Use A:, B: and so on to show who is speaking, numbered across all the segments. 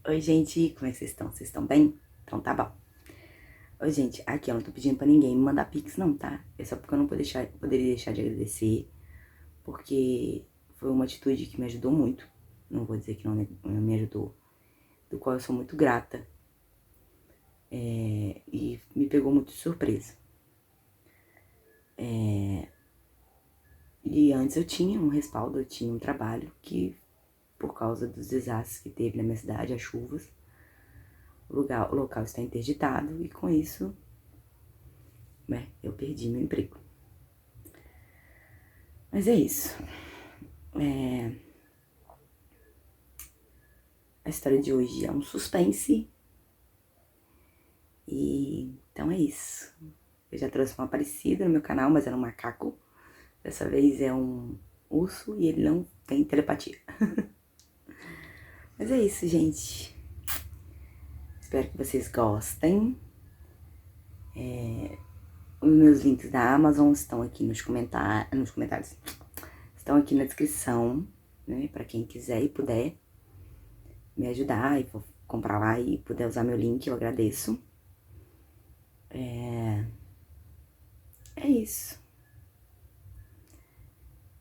A: Oi, gente, como é que vocês estão? Vocês estão bem? Então tá bom. Oi, gente, aqui eu não tô pedindo pra ninguém me mandar pix não, tá? É só porque eu não poderia deixar de agradecer, porque foi uma atitude que me ajudou muito. Não vou dizer que não me ajudou, do qual eu sou muito grata. E me pegou muito de surpresa. E antes eu tinha um respaldo, eu tinha um trabalho que, por causa dos desastres que teve na minha cidade, as chuvas, o local está interditado e com isso, né, eu perdi meu emprego. Mas é isso. A história de hoje é um suspense. E então é isso. Eu já trouxe uma parecida no meu canal, mas era um macaco. Dessa vez é um urso e ele não tem telepatia. Mas é isso, gente. Espero que vocês gostem. Os meus links da Amazon estão aqui nos comentários. Estão aqui na descrição, né? Pra quem quiser e puder me ajudar e for comprar lá e puder usar meu link, eu agradeço. É isso.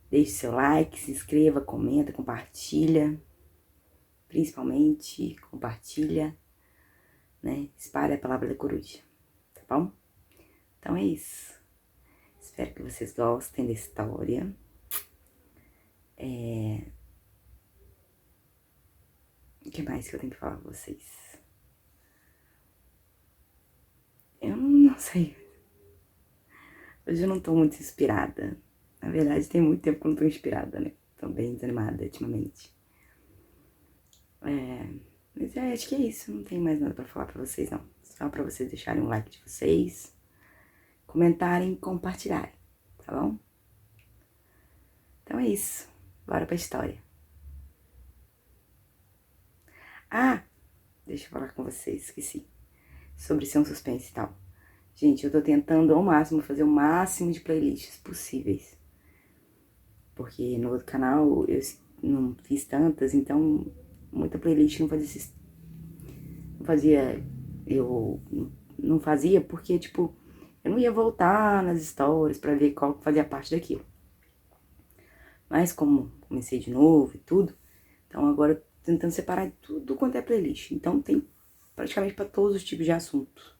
A: Deixe seu like, se inscreva, comenta, compartilha. Principalmente, compartilha, né? Espalha a palavra da coruja, tá bom? Então é isso. Espero que vocês gostem da história. O que mais que eu tenho que falar pra vocês? Eu não sei. Hoje eu não tô muito inspirada. Na verdade, tem muito tempo que eu não tô inspirada, né? Tô bem desanimada ultimamente. Mas acho que é isso. Não tem mais nada pra falar pra vocês, não. Só pra vocês deixarem um like de vocês, comentarem e compartilharem, tá bom? Então é isso. Bora pra história. Ah, deixa eu falar com vocês, esqueci. Sobre ser um suspense e tal. Gente, eu tô tentando ao máximo fazer o máximo de playlists possíveis. Porque no outro canal eu não fiz tantas, então muita playlist eu não fazia porque, tipo, eu não ia voltar nas stories pra ver qual que fazia parte daquilo. Mas como comecei de novo e tudo, então agora eu tô tentando separar tudo quanto é playlist. Então tem praticamente pra todos os tipos de assuntos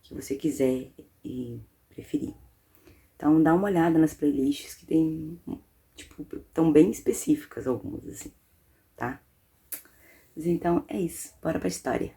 A: que você quiser e preferir. Então dá uma olhada nas playlists que tem, tipo, tão bem específicas algumas, assim, tá? Mas então é isso, bora pra história.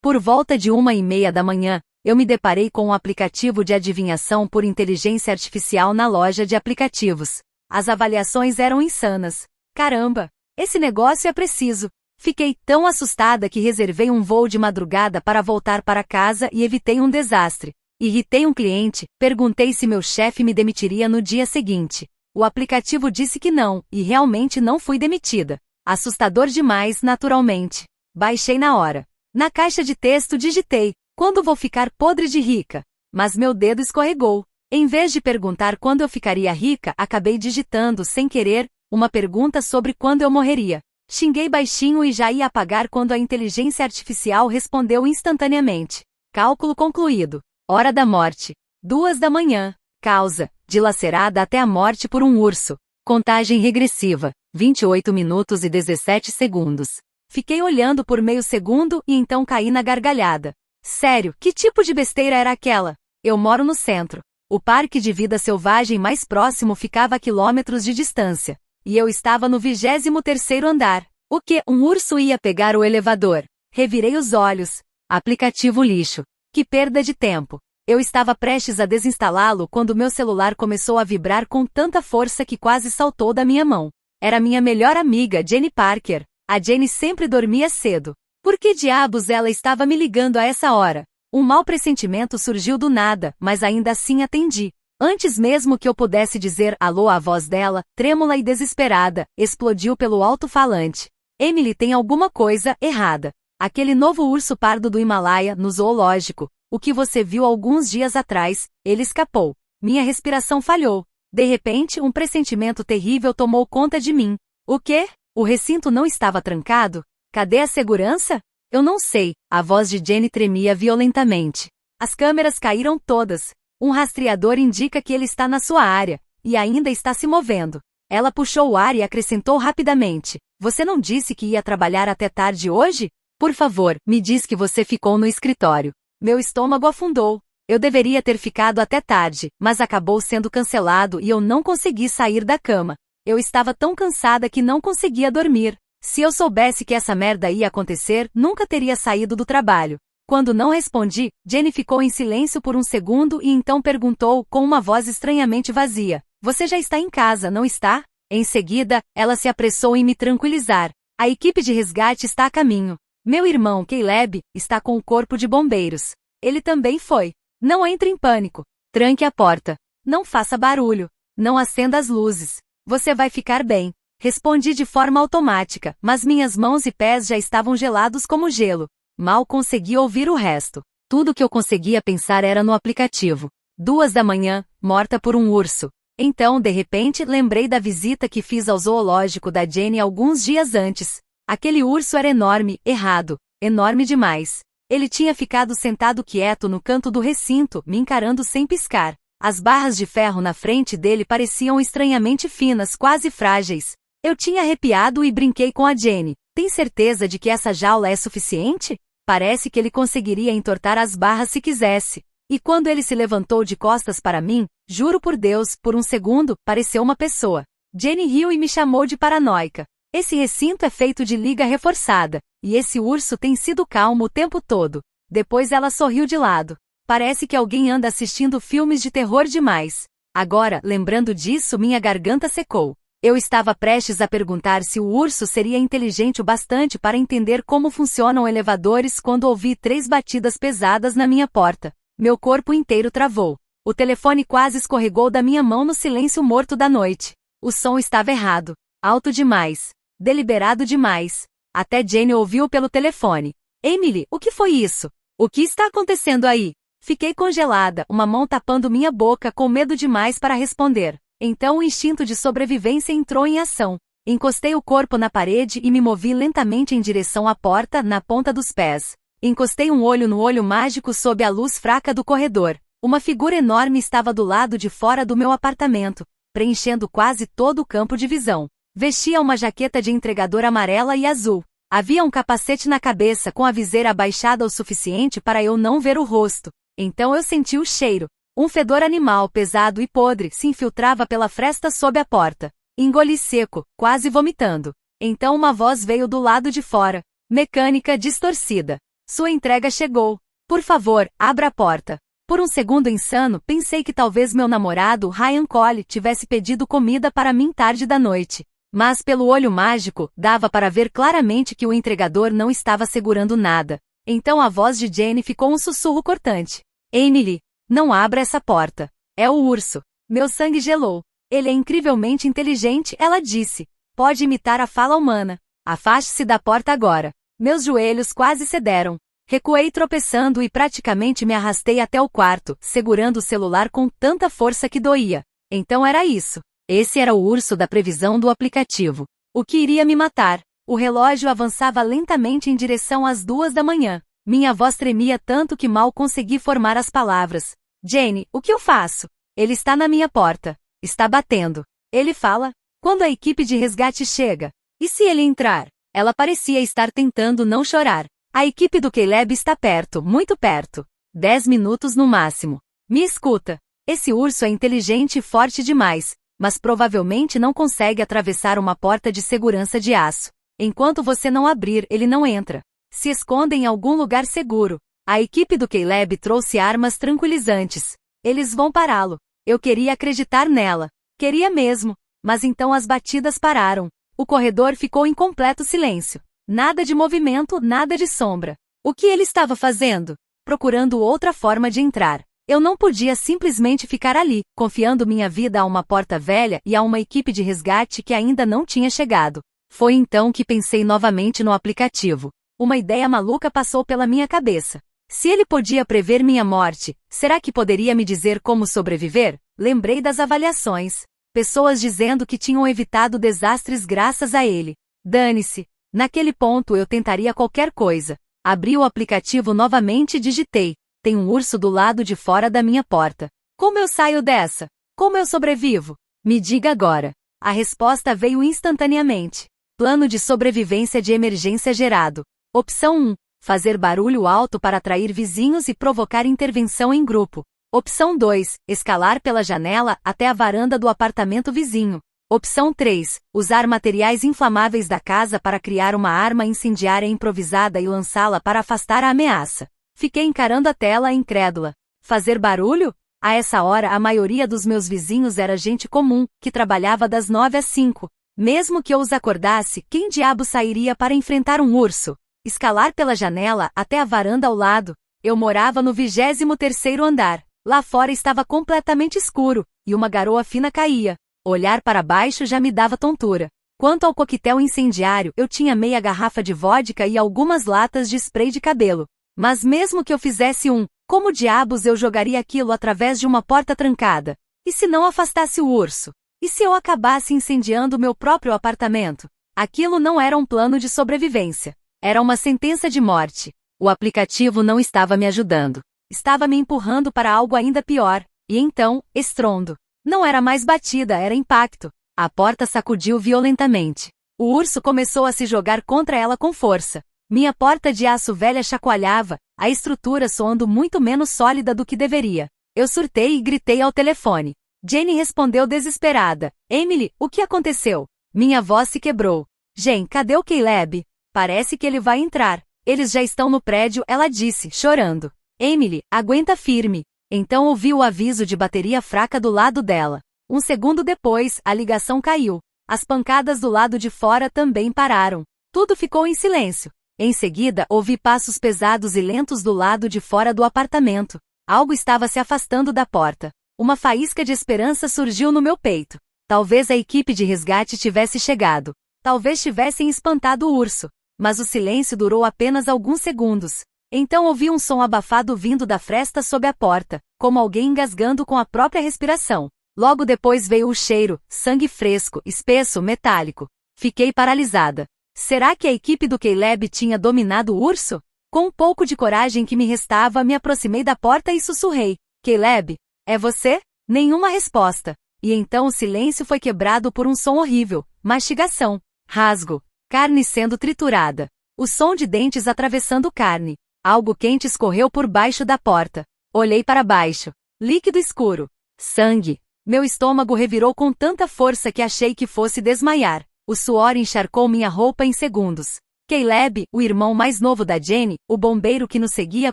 B: Por volta de 1h30 da manhã, eu me deparei com um aplicativo de adivinhação por inteligência artificial na loja de aplicativos. As avaliações eram insanas. Caramba, esse negócio é preciso. Fiquei tão assustada que reservei um voo de madrugada para voltar para casa e evitei um desastre. Irritei um cliente, perguntei se meu chefe me demitiria no dia seguinte. O aplicativo disse que não, e realmente não fui demitida. Assustador demais, naturalmente. Baixei na hora. Na caixa de texto digitei: quando vou ficar podre de rica? Mas meu dedo escorregou. Em vez de perguntar quando eu ficaria rica, acabei digitando, sem querer, uma pergunta sobre quando eu morreria. Xinguei baixinho e já ia apagar quando a inteligência artificial respondeu instantaneamente. Cálculo concluído. Hora da morte. 2 da manhã. Causa: dilacerada até a morte por um urso. Contagem regressiva. 28 minutos e 17 segundos. Fiquei olhando por meio segundo e então caí na gargalhada. Sério, que tipo de besteira era aquela? Eu moro no centro. O parque de vida selvagem mais próximo ficava a quilômetros de distância. E eu estava no 23º andar. O que? Um urso ia pegar o elevador? Revirei os olhos. Aplicativo lixo. Que perda de tempo. Eu estava prestes a desinstalá-lo quando meu celular começou a vibrar com tanta força que quase saltou da minha mão. Era minha melhor amiga, Jenny Parker. A Jenny sempre dormia cedo. Por que diabos ela estava me ligando a essa hora? Um mau pressentimento surgiu do nada, mas ainda assim atendi. Antes mesmo que eu pudesse dizer alô, a voz dela, trêmula e desesperada, explodiu pelo alto-falante. Emily, tem alguma coisa errada. Aquele novo urso pardo do Himalaia, no zoológico, o que você viu alguns dias atrás, ele escapou. Minha respiração falhou. De repente, um pressentimento terrível tomou conta de mim. O quê? O recinto não estava trancado? Cadê a segurança? Eu não sei, a voz de Jenny tremia violentamente. As câmeras caíram todas. Um rastreador indica que ele está na sua área, e ainda está se movendo. Ela puxou o ar e acrescentou rapidamente. Você não disse que ia trabalhar até tarde hoje? Por favor, me diz que você ficou no escritório. Meu estômago afundou. Eu deveria ter ficado até tarde, mas acabou sendo cancelado e eu não consegui sair da cama. Eu estava tão cansada que não conseguia dormir. Se eu soubesse que essa merda ia acontecer, nunca teria saído do trabalho. Quando não respondi, Jenny ficou em silêncio por um segundo e então perguntou com uma voz estranhamente vazia. Você já está em casa, não está? Em seguida, ela se apressou em me tranquilizar. A equipe de resgate está a caminho. Meu irmão, Caleb, está com o corpo de bombeiros. Ele também foi. Não entre em pânico. Tranque a porta. Não faça barulho. Não acenda as luzes. Você vai ficar bem. Respondi de forma automática, mas minhas mãos e pés já estavam gelados como gelo. Mal consegui ouvir o resto. Tudo que eu conseguia pensar era no aplicativo. 2 da manhã, morta por um urso. Então, de repente, lembrei da visita que fiz ao zoológico da Jenny alguns dias antes. Aquele urso era enorme, errado, enorme demais. Ele tinha ficado sentado quieto no canto do recinto, me encarando sem piscar. As barras de ferro na frente dele pareciam estranhamente finas, quase frágeis. Eu tinha arrepiado e brinquei com a Jenny. Tem certeza de que essa jaula é suficiente? Parece que ele conseguiria entortar as barras se quisesse. E quando ele se levantou de costas para mim, juro por Deus, por um segundo, pareceu uma pessoa. Jenny riu e me chamou de paranoica. Esse recinto é feito de liga reforçada, e esse urso tem sido calmo o tempo todo. Depois ela sorriu de lado. Parece que alguém anda assistindo filmes de terror demais. Agora, lembrando disso, minha garganta secou. Eu estava prestes a perguntar se o urso seria inteligente o bastante para entender como funcionam elevadores quando ouvi 3 batidas pesadas na minha porta. Meu corpo inteiro travou. O telefone quase escorregou da minha mão no silêncio morto da noite. O som estava errado. Alto demais. Deliberado demais. Até Jenny ouviu pelo telefone. Emily, o que foi isso? O que está acontecendo aí? Fiquei congelada, uma mão tapando minha boca com medo demais para responder. Então o instinto de sobrevivência entrou em ação. Encostei o corpo na parede e me movi lentamente em direção à porta, na ponta dos pés. Encostei um olho no olho mágico sob a luz fraca do corredor. Uma figura enorme estava do lado de fora do meu apartamento, preenchendo quase todo o campo de visão. Vestia uma jaqueta de entregador amarela e azul. Havia um capacete na cabeça com a viseira abaixada o suficiente para eu não ver o rosto. Então eu senti o cheiro. Um fedor animal pesado e podre se infiltrava pela fresta sob a porta. Engoli seco, quase vomitando. Então uma voz veio do lado de fora. Mecânica distorcida. Sua entrega chegou. Por favor, abra a porta. Por um segundo insano, pensei que talvez meu namorado, Ryan Cole, tivesse pedido comida para mim tarde da noite. Mas pelo olho mágico, dava para ver claramente que o entregador não estava segurando nada. Então a voz de Jenny ficou um sussurro cortante. Emily, não abra essa porta. É o urso. Meu sangue gelou. Ele é incrivelmente inteligente, ela disse. Pode imitar a fala humana. Afaste-se da porta agora. Meus joelhos quase cederam. Recuei tropeçando e praticamente me arrastei até o quarto, segurando o celular com tanta força que doía. Então era isso. Esse era o urso da previsão do aplicativo. O que iria me matar? O relógio avançava lentamente em direção às 2 da manhã. Minha voz tremia tanto que mal consegui formar as palavras. Jenny, o que eu faço? Ele está na minha porta. Está batendo. Ele fala. Quando a equipe de resgate chega? E se ele entrar? Ela parecia estar tentando não chorar. A equipe do Caleb está perto, muito perto. 10 minutos no máximo. Me escuta. Esse urso é inteligente e forte demais, mas provavelmente não consegue atravessar uma porta de segurança de aço. Enquanto você não abrir, ele não entra. Se esconda em algum lugar seguro. A equipe do Caleb trouxe armas tranquilizantes. Eles vão pará-lo. Eu queria acreditar nela. Queria mesmo. Mas então as batidas pararam. O corredor ficou em completo silêncio. Nada de movimento, nada de sombra. O que ele estava fazendo? Procurando outra forma de entrar. Eu não podia simplesmente ficar ali, confiando minha vida a uma porta velha e a uma equipe de resgate que ainda não tinha chegado. Foi então que pensei novamente no aplicativo. Uma ideia maluca passou pela minha cabeça. Se ele podia prever minha morte, será que poderia me dizer como sobreviver? Lembrei das avaliações. Pessoas dizendo que tinham evitado desastres graças a ele. Dane-se. Naquele ponto eu tentaria qualquer coisa. Abri o aplicativo novamente e digitei: tem um urso do lado de fora da minha porta. Como eu saio dessa? Como eu sobrevivo? Me diga agora. A resposta veio instantaneamente. Plano de sobrevivência de emergência gerado. Opção 1. Fazer barulho alto para atrair vizinhos e provocar intervenção em grupo. Opção 2. Escalar pela janela até a varanda do apartamento vizinho. Opção 3. Usar materiais inflamáveis da casa para criar uma arma incendiária improvisada e lançá-la para afastar a ameaça. Fiquei encarando a tela incrédula. Fazer barulho? A essa hora a maioria dos meus vizinhos era gente comum, que trabalhava das 9 às 5. Mesmo que eu os acordasse, quem diabo sairia para enfrentar um urso? Escalar pela janela até a varanda ao lado. Eu morava no 23º andar. Lá fora estava completamente escuro, e uma garoa fina caía. Olhar para baixo já me dava tontura. Quanto ao coquetel incendiário, eu tinha meia garrafa de vodka e algumas latas de spray de cabelo. Mas mesmo que eu fizesse como diabos eu jogaria aquilo através de uma porta trancada? E se não afastasse o urso? E se eu acabasse incendiando meu próprio apartamento? Aquilo não era um plano de sobrevivência. Era uma sentença de morte. O aplicativo não estava me ajudando. Estava me empurrando para algo ainda pior. E então, estrondo. Não era mais batida, era impacto. A porta sacudiu violentamente. O urso começou a se jogar contra ela com força. Minha porta de aço velha chacoalhava, a estrutura soando muito menos sólida do que deveria. Eu surtei e gritei ao telefone. Jenny respondeu desesperada. Emily, o que aconteceu? Minha voz se quebrou. Jen, cadê o Caleb? Parece que ele vai entrar. Eles já estão no prédio, ela disse, chorando. Emily, aguenta firme. Então ouvi o aviso de bateria fraca do lado dela. Um segundo depois, a ligação caiu. As pancadas do lado de fora também pararam. Tudo ficou em silêncio. Em seguida, ouvi passos pesados e lentos do lado de fora do apartamento. Algo estava se afastando da porta. Uma faísca de esperança surgiu no meu peito. Talvez a equipe de resgate tivesse chegado. Talvez tivessem espantado o urso. Mas o silêncio durou apenas alguns segundos. Então ouvi um som abafado vindo da fresta sob a porta, como alguém engasgando com a própria respiração. Logo depois veio o cheiro, sangue fresco, espesso, metálico. Fiquei paralisada. Será que a equipe do Caleb tinha dominado o urso? Com um pouco de coragem que me restava, me aproximei da porta e sussurrei. Caleb, é você? Nenhuma resposta. E então o silêncio foi quebrado por um som horrível. Mastigação. Rasgo. Carne sendo triturada. O som de dentes atravessando carne. Algo quente escorreu por baixo da porta. Olhei para baixo. Líquido escuro. Sangue. Meu estômago revirou com tanta força que achei que fosse desmaiar. O suor encharcou minha roupa em segundos. Caleb, o irmão mais novo da Jenny, o bombeiro que nos seguia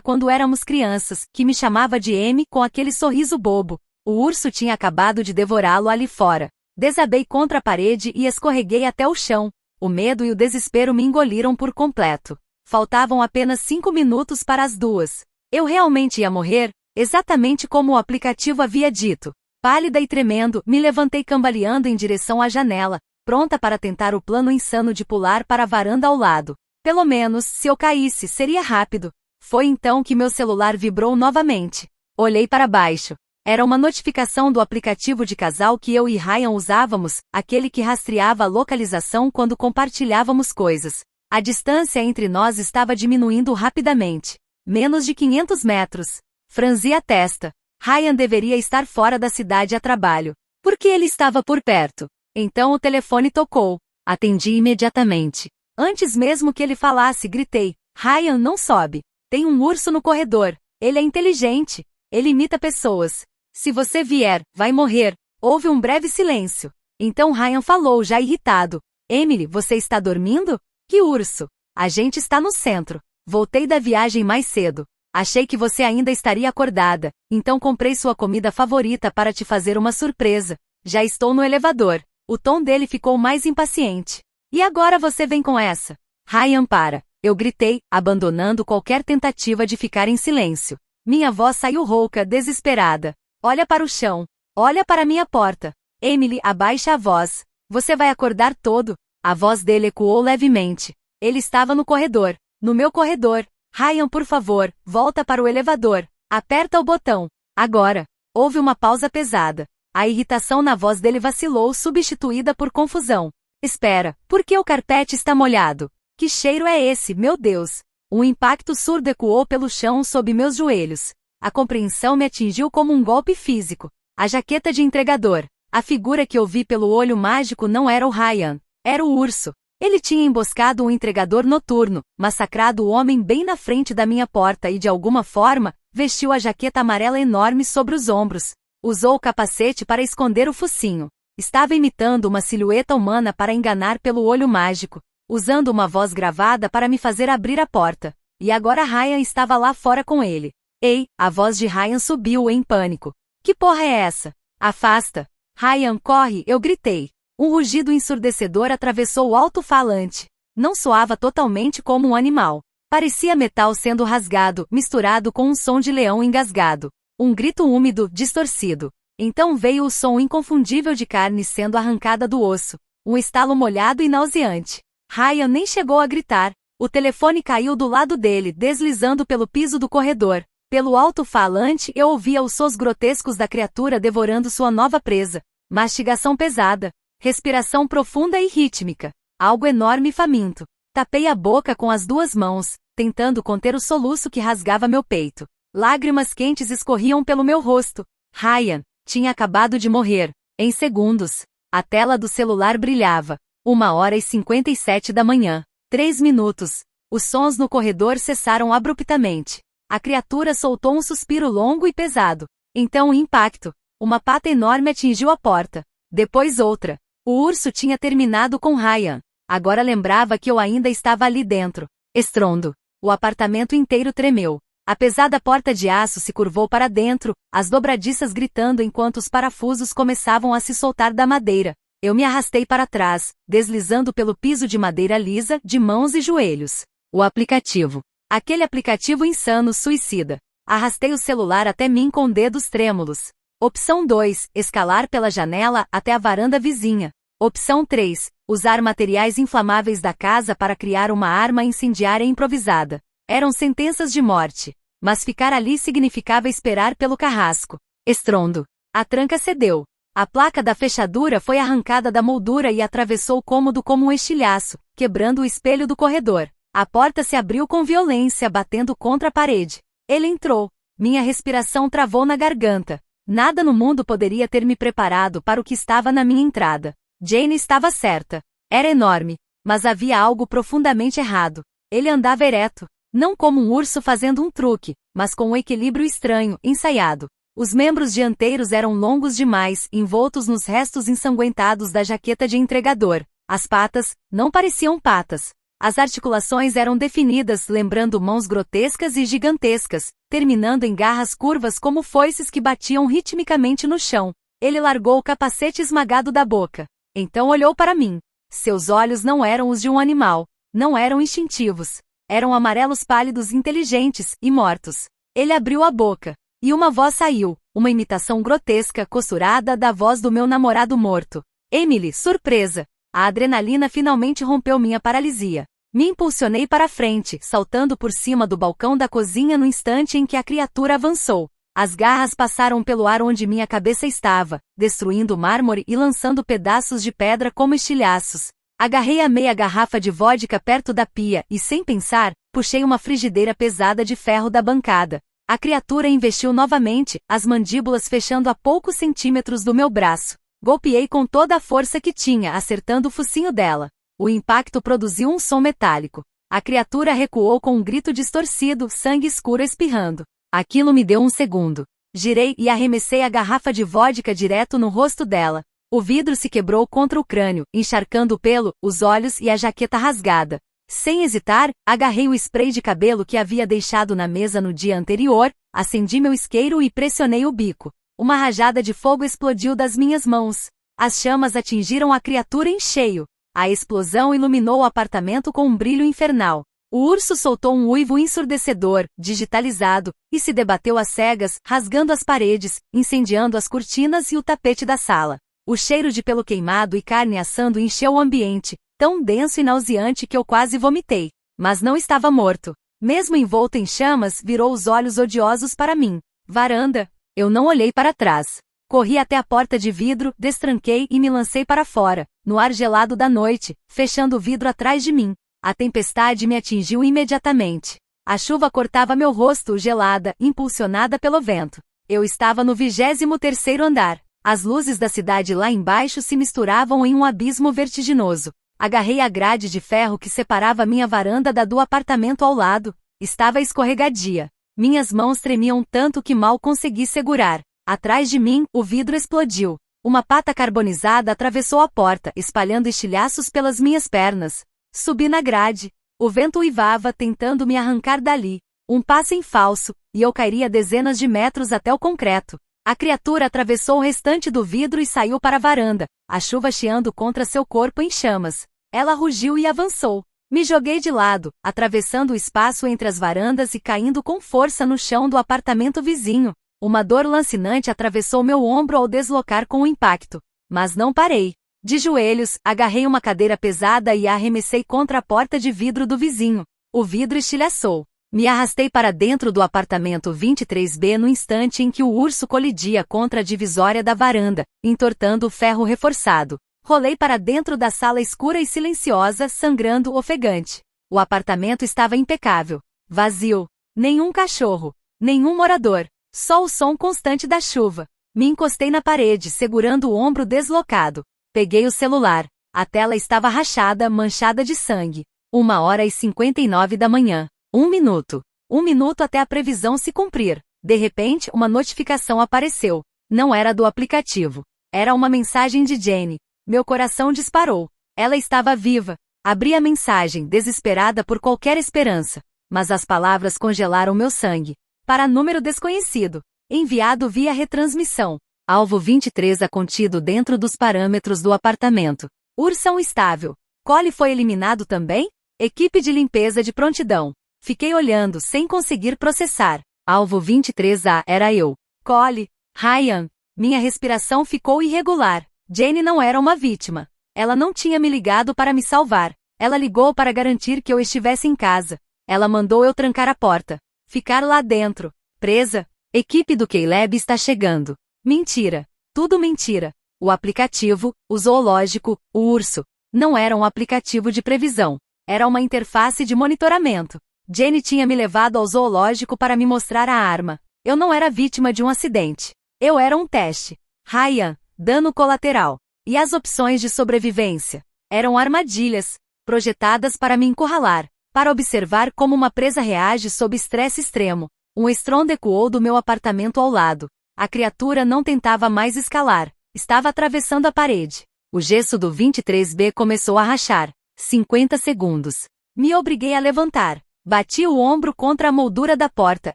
B: quando éramos crianças, que me chamava de M com aquele sorriso bobo. O urso tinha acabado de devorá-lo ali fora. Desabei contra a parede e escorreguei até o chão. O medo e o desespero me engoliram por completo. Faltavam apenas 5 minutos para as 2. Eu realmente ia morrer, exatamente como o aplicativo havia dito. Pálida e tremendo, me levantei cambaleando em direção à janela, pronta para tentar o plano insano de pular para a varanda ao lado. Pelo menos, se eu caísse, seria rápido. Foi então que meu celular vibrou novamente. Olhei para baixo. Era uma notificação do aplicativo de casal que eu e Ryan usávamos, aquele que rastreava a localização quando compartilhávamos coisas. A distância entre nós estava diminuindo rapidamente. Menos de 500 metros. Franzi a testa. Ryan deveria estar fora da cidade a trabalho. Por que ele estava por perto? Então o telefone tocou. Atendi imediatamente. Antes mesmo que ele falasse, gritei. Ryan, não sobe. Tem um urso no corredor. Ele é inteligente. Ele imita pessoas. Se você vier, vai morrer. Houve um breve silêncio. Então Ryan falou, já irritado. Emily, você está dormindo? Que urso? A gente está no centro. Voltei da viagem mais cedo. Achei que você ainda estaria acordada, então comprei sua comida favorita para te fazer uma surpresa. Já estou no elevador. O tom dele ficou mais impaciente. E agora você vem com essa? Ryan, para. Eu gritei, abandonando qualquer tentativa de ficar em silêncio. Minha voz saiu rouca, desesperada. Olha para o chão. Olha para minha porta. Emily, abaixa a voz. Você vai acordar todo. A voz dele ecoou levemente. Ele estava no corredor. No meu corredor. Ryan, por favor, volta para o elevador. Aperta o botão. Agora. Houve uma pausa pesada. A irritação na voz dele vacilou, substituída por confusão. Espera, por que o carpete está molhado? Que cheiro é esse, meu Deus? Um impacto surdo ecoou pelo chão sob meus joelhos. A compreensão me atingiu como um golpe físico. A jaqueta de entregador. A figura que eu vi pelo olho mágico não era o Ryan. Era o urso. Ele tinha emboscado um entregador noturno, massacrado o homem bem na frente da minha porta e de alguma forma, vestiu a jaqueta amarela enorme sobre os ombros. Usou o capacete para esconder o focinho. Estava imitando uma silhueta humana para enganar pelo olho mágico, usando uma voz gravada para me fazer abrir a porta. E agora Ryan estava lá fora com ele. Ei, a voz de Ryan subiu em pânico. Que porra é essa? Afasta! Ryan, corre! Eu gritei. Um rugido ensurdecedor atravessou o alto-falante. Não soava totalmente como um animal. Parecia metal sendo rasgado, misturado com um som de leão engasgado. Um grito úmido, distorcido. Então veio o som inconfundível de carne sendo arrancada do osso. Um estalo molhado e nauseante. Ryan nem chegou a gritar. O telefone caiu do lado dele, deslizando pelo piso do corredor. Pelo alto-falante eu ouvia os sons grotescos da criatura devorando sua nova presa. Mastigação pesada. Respiração profunda e rítmica. Algo enorme e faminto. Tapei a boca com as duas mãos, tentando conter o soluço que rasgava meu peito. Lágrimas quentes escorriam pelo meu rosto. Ryan tinha acabado de morrer. Em segundos. A tela do celular brilhava. 1h57 da manhã. 3 minutos. Os sons no corredor cessaram abruptamente. A criatura soltou um suspiro longo e pesado. Então o impacto. Uma pata enorme atingiu a porta. Depois outra. O urso tinha terminado com Ryan. Agora lembrava que eu ainda estava ali dentro. Estrondo. O apartamento inteiro tremeu. A pesada porta de aço se curvou para dentro, as dobradiças gritando enquanto os parafusos começavam a se soltar da madeira. Eu me arrastei para trás, deslizando pelo piso de madeira lisa, de mãos e joelhos. O aplicativo. Aquele aplicativo insano suicida. Arrastei o celular até mim com dedos trêmulos. Opção 2, escalar pela janela até a varanda vizinha. Opção 3, usar materiais inflamáveis da casa para criar uma arma incendiária improvisada. Eram sentenças de morte. Mas ficar ali significava esperar pelo carrasco. Estrondo. A tranca cedeu. A placa da fechadura foi arrancada da moldura e atravessou o cômodo como um estilhaço, quebrando o espelho do corredor. A porta se abriu com violência, batendo contra a parede. Ele entrou. Minha respiração travou na garganta. Nada no mundo poderia ter me preparado para o que estava na minha entrada. Jane estava certa. Era enorme. Mas havia algo profundamente errado. Ele andava ereto. Não como um urso fazendo um truque, mas com um equilíbrio estranho, ensaiado. Os membros dianteiros eram longos demais, envoltos nos restos ensanguentados da jaqueta de entregador. As patas não pareciam patas. As articulações eram definidas, lembrando mãos grotescas e gigantescas, terminando em garras curvas como foices que batiam ritmicamente no chão. Ele largou o capacete esmagado da boca. Então olhou para mim. Seus olhos não eram os de um animal. Não eram instintivos. Eram amarelos pálidos inteligentes e mortos. Ele abriu a boca. E uma voz saiu, uma imitação grotesca, costurada da voz do meu namorado morto. Emily, surpresa! A adrenalina finalmente rompeu minha paralisia. Me impulsionei para a frente, saltando por cima do balcão da cozinha no instante em que a criatura avançou. As garras passaram pelo ar onde minha cabeça estava, destruindo o mármore e lançando pedaços de pedra como estilhaços. Agarrei a meia garrafa de vodka perto da pia e, sem pensar, puxei uma frigideira pesada de ferro da bancada. A criatura investiu novamente, as mandíbulas fechando a poucos centímetros do meu braço. Golpeei com toda a força que tinha, acertando o focinho dela. O impacto produziu um som metálico. A criatura recuou com um grito distorcido, sangue escuro espirrando. Aquilo me deu um segundo. Girei e arremessei a garrafa de vodka direto no rosto dela. O vidro se quebrou contra o crânio, encharcando o pelo, os olhos e a jaqueta rasgada. Sem hesitar, agarrei o spray de cabelo que havia deixado na mesa no dia anterior, acendi meu isqueiro e pressionei o bico. Uma rajada de fogo explodiu das minhas mãos. As chamas atingiram a criatura em cheio. A explosão iluminou o apartamento com um brilho infernal. O urso soltou um uivo ensurdecedor, digitalizado, e se debateu às cegas, rasgando as paredes, incendiando as cortinas e o tapete da sala. O cheiro de pelo queimado e carne assando encheu o ambiente, tão denso e nauseante que eu quase vomitei. Mas não estava morto. Mesmo envolto em chamas, virou os olhos odiosos para mim. Varanda. Eu não olhei para trás. Corri até a porta de vidro, destranquei e me lancei para fora, no ar gelado da noite, fechando o vidro atrás de mim. A tempestade me atingiu imediatamente. A chuva cortava meu rosto, gelada, impulsionada pelo vento. Eu estava no 23º andar. As luzes da cidade lá embaixo se misturavam em um abismo vertiginoso. Agarrei a grade de ferro que separava minha varanda da do apartamento ao lado. Estava escorregadia. Minhas mãos tremiam tanto que mal consegui segurar. Atrás de mim, o vidro explodiu. Uma pata carbonizada atravessou a porta, espalhando estilhaços pelas minhas pernas. Subi na grade. O vento uivava, tentando me arrancar dali. Um passo em falso, e eu cairia dezenas de metros até o concreto. A criatura atravessou o restante do vidro e saiu para a varanda, a chuva chiando contra seu corpo em chamas. Ela rugiu e avançou. Me joguei de lado, atravessando o espaço entre as varandas e caindo com força no chão do apartamento vizinho. Uma dor lancinante atravessou meu ombro ao deslocar com o impacto. Mas não parei. De joelhos, agarrei uma cadeira pesada e a arremessei contra a porta de vidro do vizinho. O vidro estilhaçou. Me arrastei para dentro do apartamento 23B no instante em que o urso colidia contra a divisória da varanda, entortando o ferro reforçado. Rolei para dentro da sala escura e silenciosa, sangrando ofegante. O apartamento estava impecável. Vazio. Nenhum cachorro. Nenhum morador. Só o som constante da chuva. Me encostei na parede, segurando o ombro deslocado. Peguei o celular. A tela estava rachada, manchada de sangue. 1h59 da manhã. 1 minuto. 1 minuto até a previsão se cumprir. De repente, uma notificação apareceu. Não era do aplicativo. Era uma mensagem de Jenny. Meu coração disparou. Ela estava viva. Abri a mensagem, desesperada por qualquer esperança. Mas as palavras congelaram meu sangue. Para número desconhecido. Enviado via retransmissão. Alvo 23 contido dentro dos parâmetros do apartamento. Ursão estável. Cole foi eliminado também? Equipe de limpeza de prontidão. Fiquei olhando sem conseguir processar. Alvo 23A era eu. Cole. Ryan. Minha respiração ficou irregular. Jenny não era uma vítima. Ela não tinha me ligado para me salvar. Ela ligou para garantir que eu estivesse em casa. Ela mandou eu trancar a porta. Ficar lá dentro. Presa. Equipe do Caleb está chegando. Mentira. Tudo mentira. O aplicativo, o zoológico, o urso. Não era um aplicativo de previsão. Era uma interface de monitoramento. Jenny tinha me levado ao zoológico para me mostrar a arma. Eu não era vítima de um acidente. Eu era um teste. Ryan, dano colateral. E as opções de sobrevivência? Eram armadilhas, projetadas para me encurralar, para observar como uma presa reage sob estresse extremo. Um estrondo ecoou do meu apartamento ao lado. A criatura não tentava mais escalar. Estava atravessando a parede. O gesso do 23B começou a rachar. 50 segundos. Me obriguei a levantar. Bati o ombro contra a moldura da porta,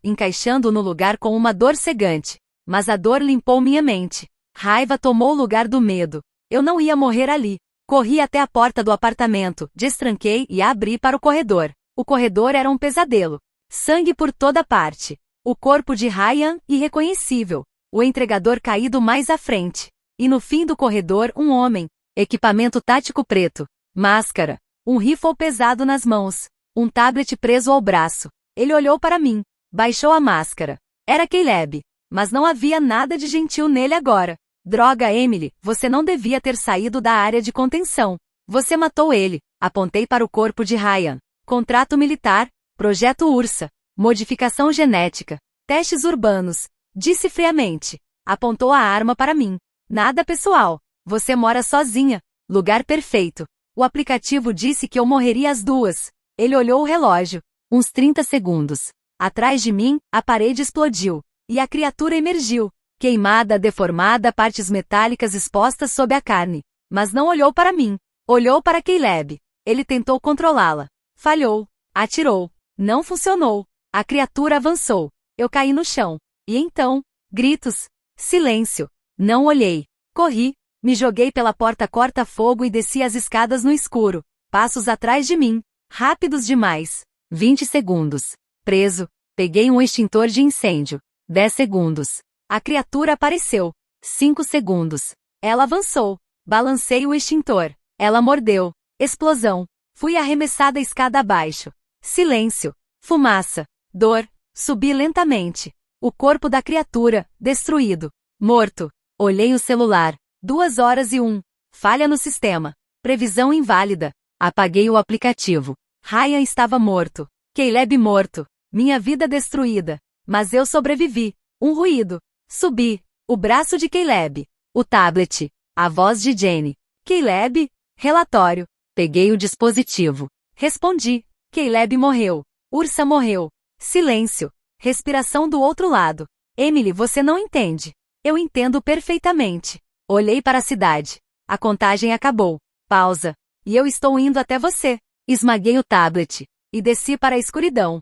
B: encaixando no lugar com uma dor cegante. Mas a dor limpou minha mente. Raiva tomou o lugar do medo. Eu não ia morrer ali. Corri até a porta do apartamento, destranquei e a abri para o corredor. O corredor era um pesadelo. Sangue por toda parte. O corpo de Ryan, irreconhecível. O entregador caído mais à frente. E no fim do corredor, um homem. Equipamento tático preto. Máscara. Um rifle pesado nas mãos. Um tablet preso ao braço. Ele olhou para mim. Baixou a máscara. Era Caleb. Mas não havia nada de gentil nele agora. Droga, Emily, você não devia ter saído da área de contenção. Você matou ele. Apontei para o corpo de Ryan. Contrato militar. Projeto Ursa. Modificação genética. Testes urbanos. Disse friamente. Apontou a arma para mim. Nada pessoal. Você mora sozinha. Lugar perfeito. O aplicativo disse que eu morreria às 2. Ele olhou o relógio. Uns 30 segundos. Atrás de mim, a parede explodiu. E a criatura emergiu. Queimada, deformada, partes metálicas expostas sob a carne. Mas não olhou para mim. Olhou para Caleb. Ele tentou controlá-la. Falhou. Atirou. Não funcionou. A criatura avançou. Eu caí no chão. E então, gritos. Silêncio. Não olhei. Corri. Me joguei pela porta corta-fogo e desci as escadas no escuro. Passos atrás de mim. Rápidos demais. 20 segundos. Preso. Peguei um extintor de incêndio. 10 segundos. A criatura apareceu. 5 segundos. Ela avançou. Balancei o extintor. Ela mordeu. Explosão. Fui arremessada escada abaixo. Silêncio. Fumaça. Dor. Subi lentamente. O corpo da criatura, destruído. Morto. Olhei o celular. 2h01. Falha no sistema. Previsão inválida. Apaguei o aplicativo. Ryan estava morto. Caleb morto. Minha vida destruída. Mas eu sobrevivi. Um ruído. Subi. O braço de Caleb. O tablet. A voz de Jenny. Caleb? Relatório. Peguei o dispositivo. Respondi. Caleb morreu. Ursa morreu. Silêncio. Respiração do outro lado. Emily, você não entende. Eu entendo perfeitamente. Olhei para a cidade. A contagem acabou. Pausa. E eu estou indo até você. Esmaguei o tablet. E desci para a escuridão.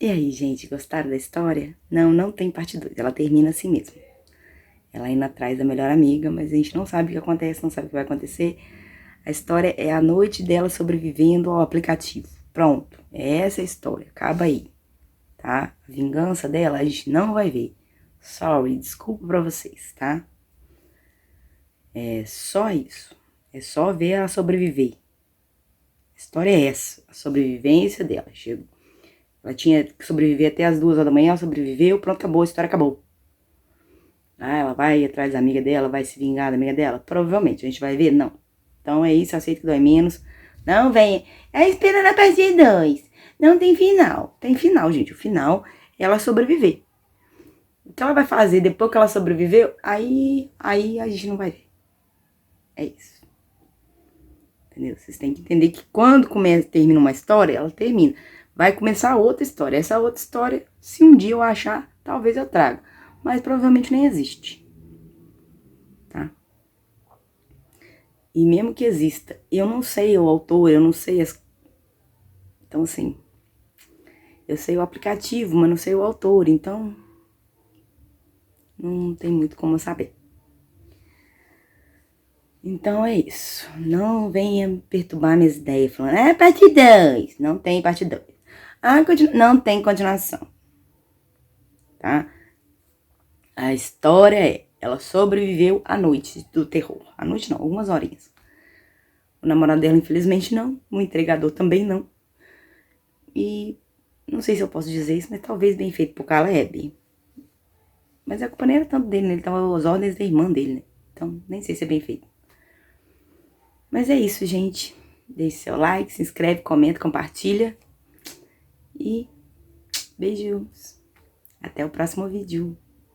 A: E aí, gente, gostaram da história? Não tem parte 2. Ela termina assim mesmo. Ela indo atrás da melhor amiga, mas a gente não sabe o que acontece, não sabe o que vai acontecer. A história é a noite dela sobrevivendo ao aplicativo. Pronto, é essa a história, acaba aí, tá? A vingança dela a gente não vai ver. Sorry, desculpa pra vocês, tá? É só isso. É só ver ela sobreviver. A história é essa, a sobrevivência dela. Ela tinha que sobreviver até as 2 horas da manhã, ela sobreviveu, pronto, acabou, a história acabou. Ah, ela vai atrás da amiga dela, vai se vingar da amiga dela? Provavelmente, a gente vai ver? Não. Então é isso, aceita que dói menos. Não vem, é esperando a parte 2. Não tem final. Tem final, gente. O final é ela sobreviver. O que ela vai fazer depois que ela sobreviveu, aí a gente não vai ver. É isso. Entendeu? Vocês têm que entender que quando termina uma história, ela termina. Vai começar outra história. Essa outra história, se um dia eu achar, talvez eu traga. Mas provavelmente nem existe. Tá? E mesmo que exista, eu não sei o autor, eu não sei as... Então, assim, eu sei o aplicativo, mas não sei o autor, então não tem muito como eu saber. Então é isso. Não venha perturbar minhas ideias falando, parte 2. Não tem parte 2. Não tem continuação. Tá? A história é, ela sobreviveu à noite do terror. À noite não, algumas horinhas. O namorado dela, infelizmente, não. O entregador também não. E não sei se eu posso dizer isso, mas talvez bem feito pro Caleb. Mas a culpa nem era tanto dele, né? Ele tava às ordens da irmã dele, né? Então, nem sei se é bem feito. Mas é isso, gente. Deixe seu like, se inscreve, comenta, compartilha. E beijos. Até o próximo vídeo.